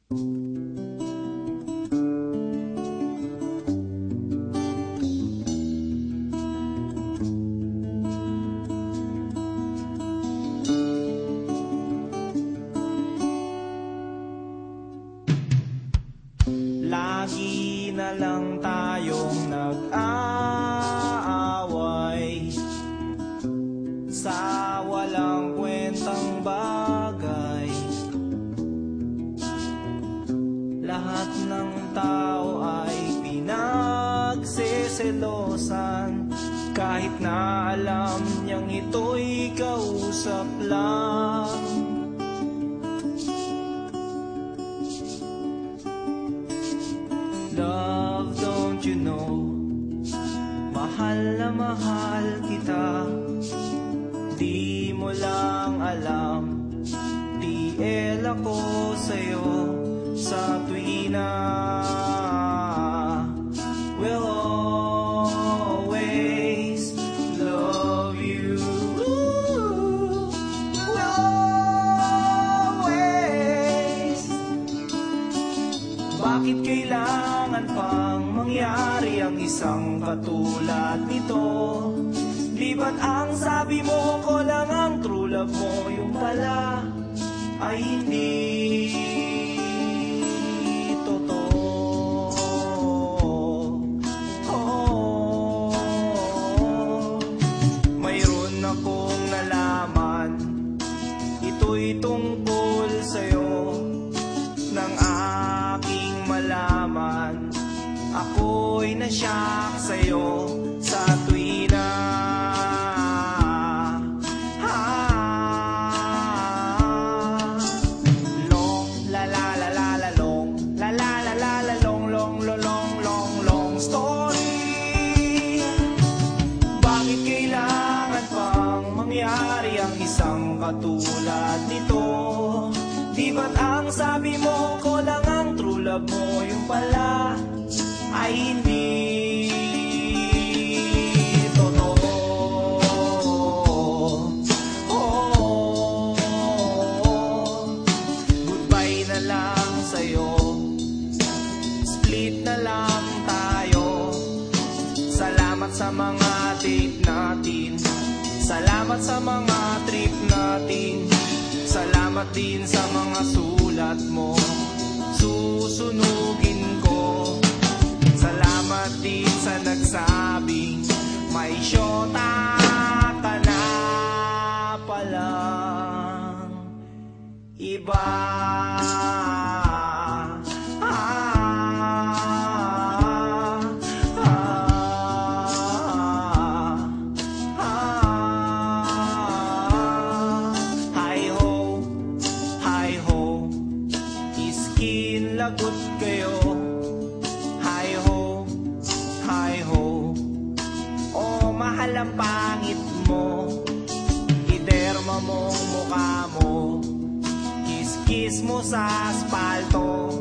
Lagi na lang tayong nag-aaway sa walang kwentang bagay. Lahat ng tao ay pinagseselosan, kahit na alam niyang ito'y kausap lang. Love, don't you know, mahal na mahal kita. Di mo lang alam, TL ako sa'yo sa tuwina. We'll always love you. We'll always. Bakit kailangan pang mangyari ang isang katulad nito? Di ba't ang sabi mo ko lang ang true love mo, yung pala ay hindi totoo? Oh, mayroon akong nalaman, ito'y tungkol sa'yo. Nang aking malaman, ako'y nasyak sa'yo sa tuwina. Katulad nito, di ba't ang sabi mo ko lang ang true love mo, yung pala ay hindi totoo? Oh, goodbye na lang sa'yo, split na lang tayo. Salamat sa mga date natin, salamat sa mga trip natin, salamat din sa mga sulat mo, susunugin ko. Salamat din sa nagsabing may syota ka na palang iba. Lagot kayo, hi ho, hi ho. Oh, mahal ang pangit mo, iderma mong mukha mo, kiss-kiss mo sa aspalto.